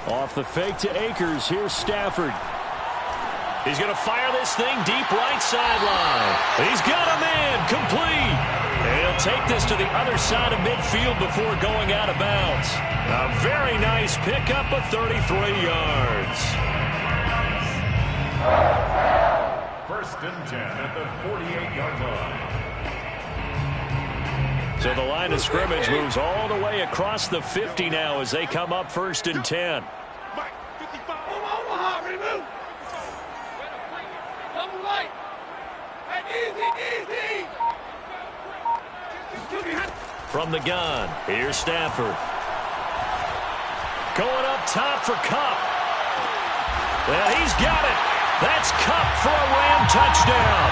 Off the fake to Akers, here's Stafford. He's going to fire this thing deep right sideline. He's got a man, complete. And he'll take this to the other side of midfield before going out of bounds. A very nice pickup of 33 yards. First and 10 at the 48-yard line. So the line of scrimmage moves all the way across the 50 now as they come up first and 10. From the gun, here's Stafford. Going up top for Kupp. Well, he's got it. That's Kupp for a Ram touchdown.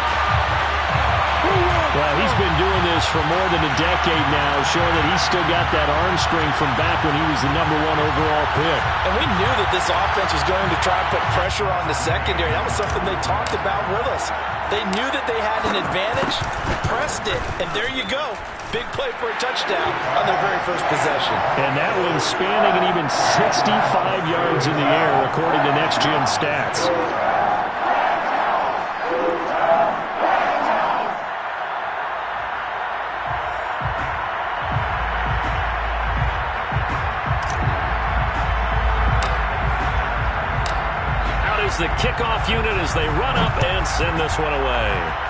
Well, he's been doing this for more than a decade now, showing that he's still got that arm strength from back when he was the #1 overall pick. And we knew that this offense was going to try and put pressure on the secondary. That was something they talked about with us. They knew that they had an advantage, pressed it, and there you go. Big play for a touchdown on their very first possession. And that one spanning an even 65 yards in the air, according to Next Gen Stats. Out is the kickoff unit as they run up and send this one away.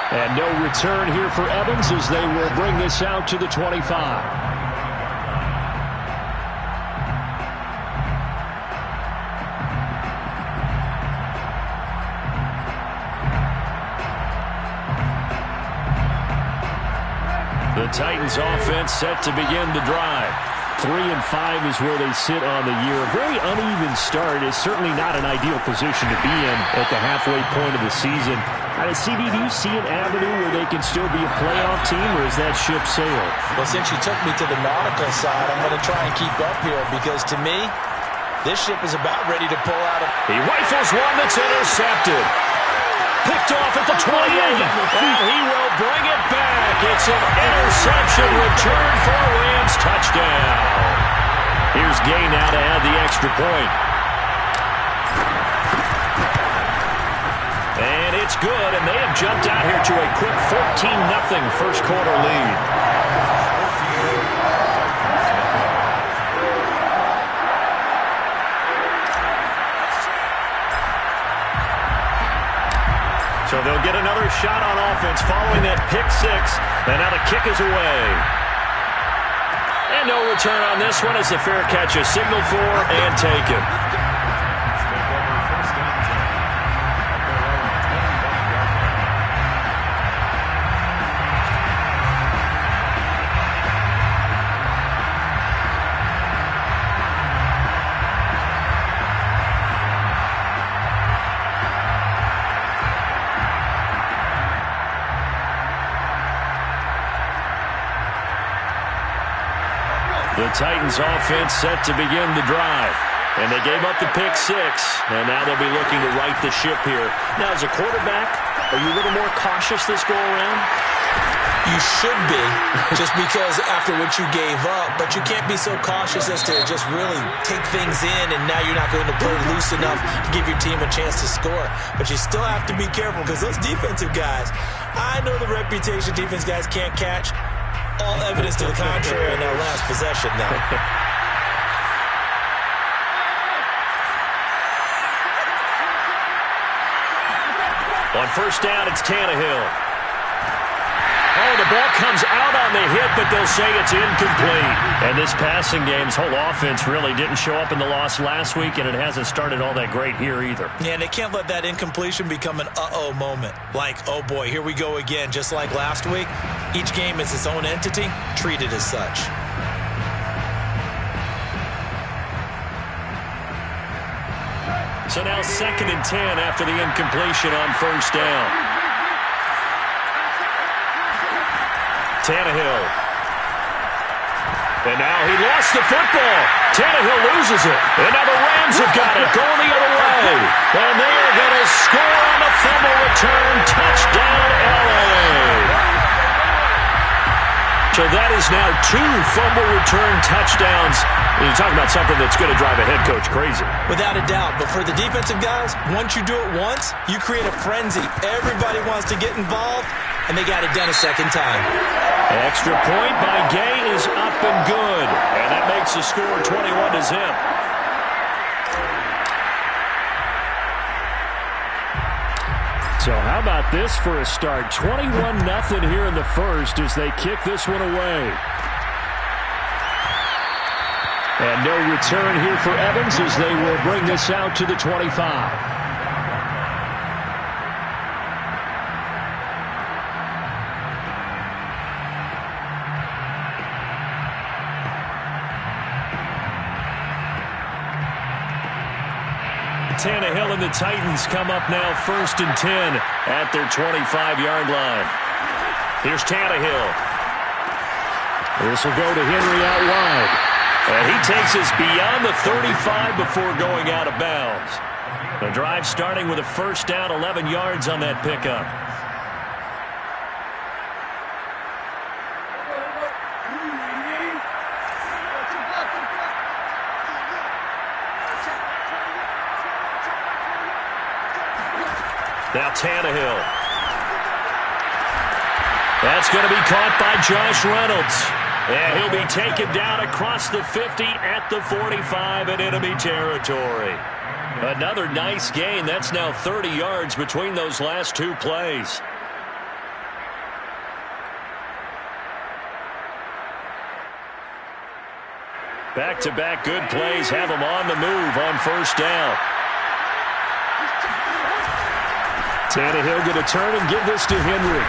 And no return here for Evans as they will bring this out to the 25. The Titans offense set to begin the drive. 3-5 is where they sit on the year. A very uneven start is certainly not an ideal position to be in at the halfway point of the season. CD, do you see an avenue where they can still be a playoff team, or is that ship sailed? Well, since you took me to the nautical side, I'm going to try and keep up here because, to me, this ship is about ready to pull out. He rifles one that's intercepted. Picked off at the 28. And he will bring it back. It's an interception return for a Rams touchdown. Here's Gay now to add the extra point. And it's good, and they have jumped out here to a quick 14-0 first quarter lead. So they'll get another shot on offense following that pick six, and now the kick is away. And no return on this one as the fair catch is signaled for and taken. The Titans offense set to begin the drive. And they gave up the pick six. And now they'll be looking to right the ship here. Now, as a quarterback, are you a little more cautious this go around? You should be, just because after what you gave up. But you can't be so cautious as to just really take things in, and now you're not going to play loose enough to give your team a chance to score. But you still have to be careful because those defensive guys, I know the reputation defense guys can't catch. All evidence to the contrary in that last possession now. On first down, it's Tannehill. Oh, the ball comes out on the hit, but they'll say it's incomplete. And this passing game's whole offense really didn't show up in the loss last week, and it hasn't started all that great here either. Yeah, and they can't let that incompletion become an uh-oh moment. Like, oh boy, here we go again, just like last week. Each game is its own entity, treated as such. So now 2nd and 10 after the incompletion on first down. Tannehill. And now he lost the football. Tannehill loses it. And now the Rams have got it, going the other way. And they are going to score on the fumble return. Touchdown, L.A. So that is now 2 fumble return touchdowns. And you're talking about something that's going to drive a head coach crazy. Without a doubt. But for the defensive guys, once you do it once, you create a frenzy. Everybody wants to get involved, and they got it done a second time. Extra point by Gay is up and good. And that makes the score 21-0. So how about this for a start? 21-0 here in the first as they kick this one away. And no return here for Evans as they will bring this out to the 25. Tannehill and the Titans come up now 1st and 10 at their 25-yard line. Here's Tannehill. This will go to Henry out wide. And he takes us beyond the 35 before going out of bounds. The drive starting with a first down, 11 yards on that pickup. Now Tannehill. That's going to be caught by Josh Reynolds. And he'll be taken down across the 50 at the 45 in enemy territory. Another nice gain. That's now 30 yards between those last 2 plays. Back-to-back good plays have them on the move on first down. Tannehill going to turn and give this to Henry.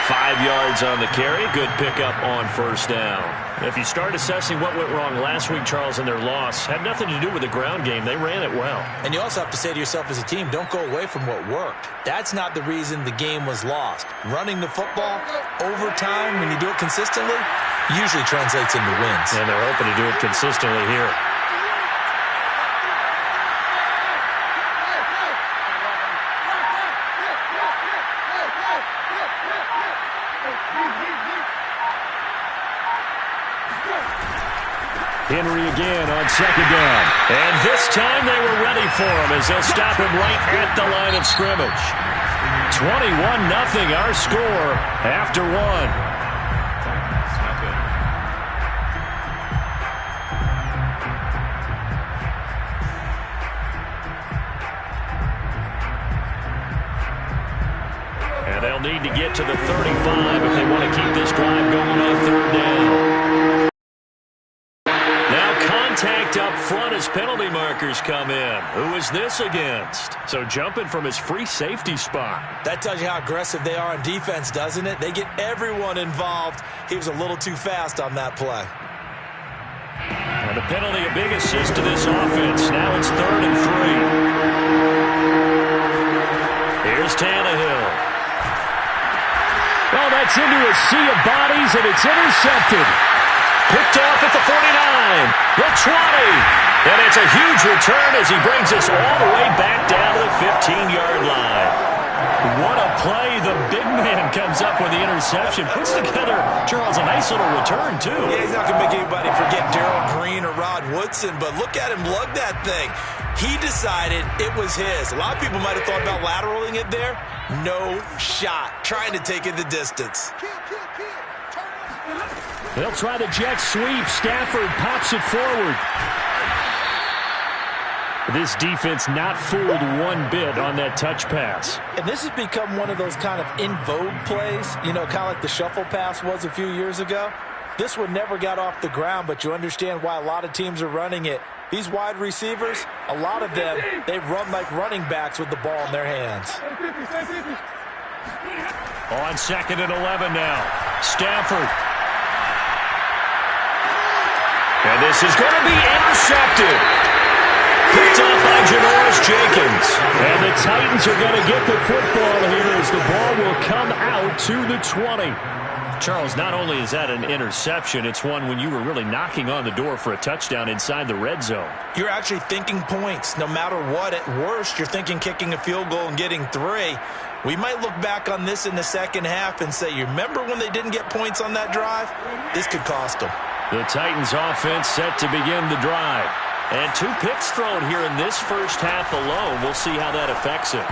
5 yards on the carry. Good pickup on first down. If you start assessing what went wrong last week, Charles, in their loss, had nothing to do with the ground game. They ran it well. And you also have to say to yourself as a team, don't go away from what worked. That's not the reason the game was lost. Running the football over time, when you do it consistently, usually translates into wins. And they're hoping to do it consistently here. Henry again on second down. And this time they were ready for him as they'll stop him right at the line of scrimmage. 21-0 our score after 1. And they'll need to get to the 35 if they want to keep this drive going on third down. Contact up front as penalty markers come in. Who is this against? So jumping from his free safety spot. That tells you how aggressive they are on defense, doesn't it? They get everyone involved. He was a little too fast on that play. And the penalty, a big assist to this offense. Now it's 3rd and 3. Here's Tannehill. Well, that's into a sea of bodies, and it's intercepted. Picked off at the 49, the 20, and it's a huge return as he brings us all the way back down to the 15-yard line. What a play. The big man comes up with the interception. Puts together, Charles, a nice little return, too. Yeah, he's not going to make anybody forget Darrell Green or Rod Woodson, but look at him lug that thing. He decided it was his. A lot of people might have thought about lateraling it there. No shot. Trying to take it the distance. They'll try the jet sweep. Stafford pops it forward. This defense not fooled one bit on that touch pass. And this has become one of those kind of in vogue plays, you know, kind of like the shuffle pass was a few years ago. This one never got off the ground, but you understand why a lot of teams are running it. These wide receivers, a lot of them, they run like running backs with the ball in their hands. On 2nd and 11 now. Stafford. And this is going to be intercepted. Picked up by Janoris Jenkins. And the Titans are going to get the football here as the ball will come out to the 20. Charles, not only is that an interception, it's one when you were really knocking on the door for a touchdown inside the red zone. You're actually thinking points no matter what. At worst, you're thinking kicking a field goal and getting 3. We might look back on this in the second half and say, you remember when they didn't get points on that drive? This could cost them. The Titans offense set to begin the drive. And 2 picks thrown here in this first half alone. We'll see how that affects him.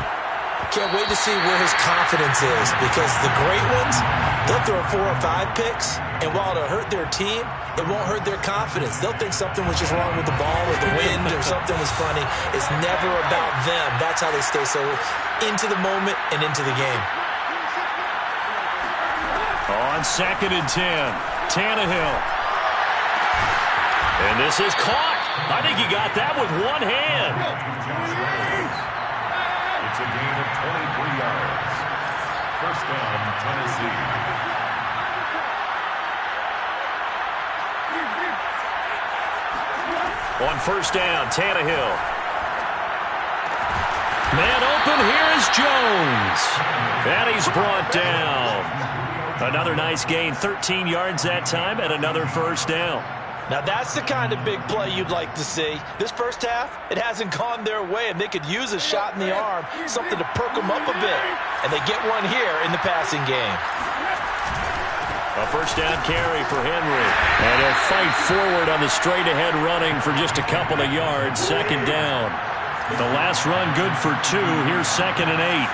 Can't wait to see where his confidence is, because the great ones, they'll throw 4 or 5 picks, and while it'll hurt their team, it won't hurt their confidence. They'll think something was just wrong with the ball or the wind or something was funny. It's never about them. That's how they stay so into the moment and into the game. On 2nd and 10, Tannehill. And this is caught. I think he got that with one hand. It's a gain of 23 yards. First down, Tennessee. On first down, Tannehill. Man open, here is Jones. And he's brought down. Another nice gain, 13 yards that time, and another first down. Now, that's the kind of big play you'd like to see. This first half, it hasn't gone their way, and they could use a shot in the arm, something to perk them up a bit. And they get one here in the passing game. A first down carry for Henry. And he'll fight forward on the straight-ahead running for just a couple of yards. Second down. The last run good for 2. Here's 2nd and 8.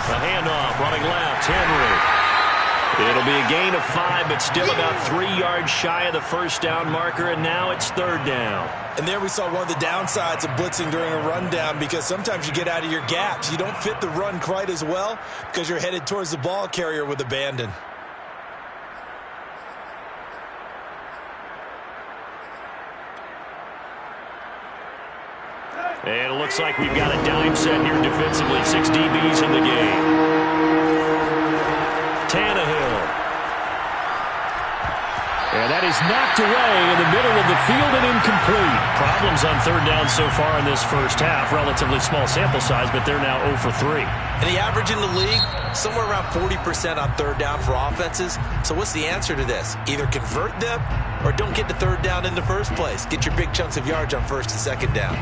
The handoff running left. Henry. It'll be a gain of 5, but still about 3 yards shy of the first down marker, and now it's 3rd down. And there we saw one of the downsides of blitzing during a rundown, because sometimes you get out of your gaps. You don't fit the run quite as well because you're headed towards the ball carrier with abandon. And it looks like we've got a dime set here defensively. 6 DBs in the game. Tannehill. And that is knocked away in the middle of the field and incomplete. Problems on 3rd down so far in this first half. Relatively small sample size, but they're now 0 for 3. And the average in the league, somewhere around 40% on 3rd down for offenses. So what's the answer to this? Either convert them or don't get to 3rd down in the first place. Get your big chunks of yards on 1st and 2nd down.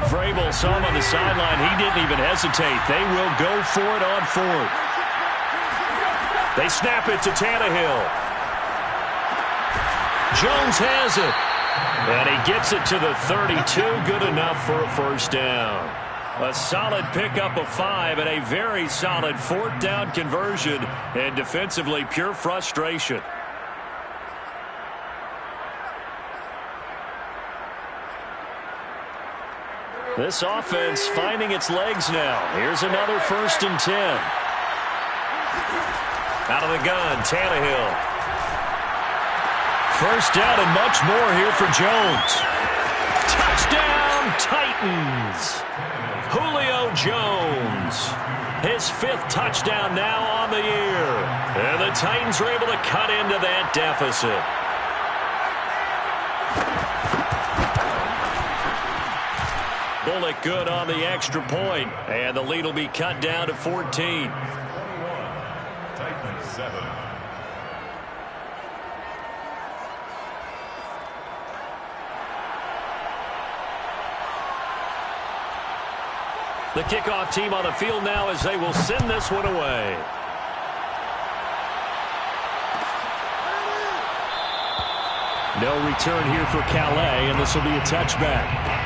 Vrabel saw him on the sideline. He didn't even hesitate. They will go for it on 4th. They snap it to Tannehill. Jones has it. And he gets it to the 32. Good enough for a first down. A solid pickup of 5 and a very solid 4th down conversion. And defensively, pure frustration. This offense finding its legs now. Here's another 1st and 10. Out of the gun, Tannehill. First down and much more here for Jones. Touchdown, Titans. Julio Jones. His 5th touchdown now on the year. And the Titans are able to cut into that deficit. Bullock good on the extra point, and the lead will be cut down to 14. 21, Titans 7. The kickoff team on the field now as they will send this one away. No return here for Calais, and this will be a touchback.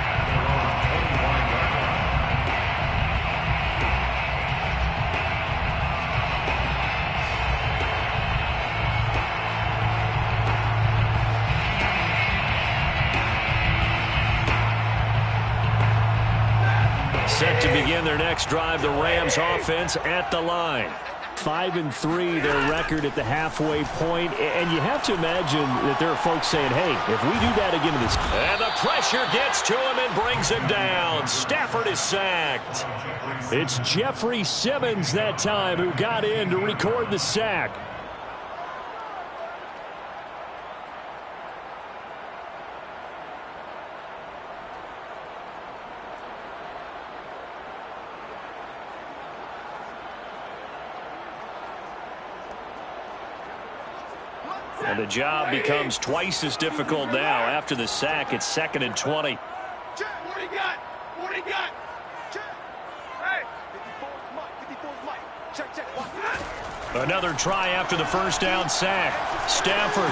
Set to begin their next drive, the Rams offense at the line. 5-3, their record at the halfway point. And you have to imagine that there are folks saying, hey, if we do that again in this. And the pressure gets to him and brings him down. Stafford is sacked. It's Jeffrey Simmons that time who got in to record the sack. And the job becomes twice as difficult now. After the sack, it's 2nd and 20. Check. What do you got? What do you got? Check. Hey. 54's Mike. Check. Another try after the first down sack. Stafford.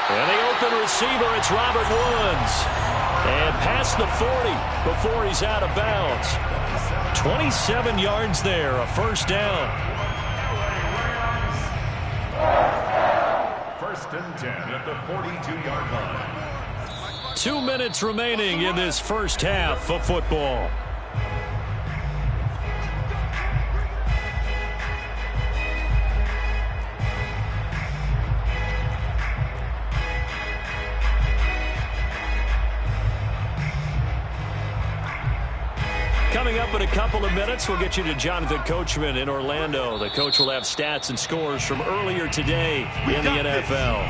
And the open receiver, it's Robert Woods. And past the 40 before he's out of bounds. 27 yards there, a first down. 1st and 10 at the 42-yard line. 2 minutes remaining in this first half of football. Coming up in a couple of minutes, we'll get you to Jonathan Coachman in Orlando. The coach will have stats and scores from earlier today in the NFL.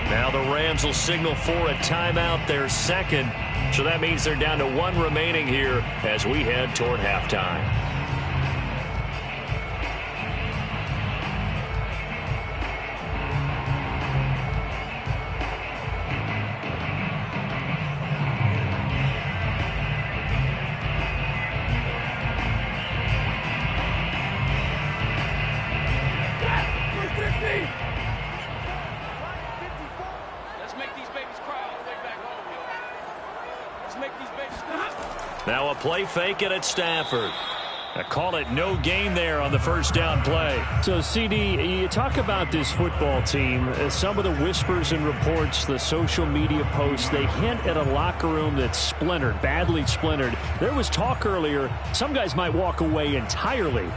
Now the Rams will signal for a timeout, their second. So that means they're down to 1 remaining here as we head toward halftime. Now a play fake it at Stafford. I call it no gain there on the first down play. So, CD, you talk about this football team. Some of the whispers and reports, the social media posts, they hint at a locker room that's splintered, badly splintered. There was talk earlier, some guys might walk away entirely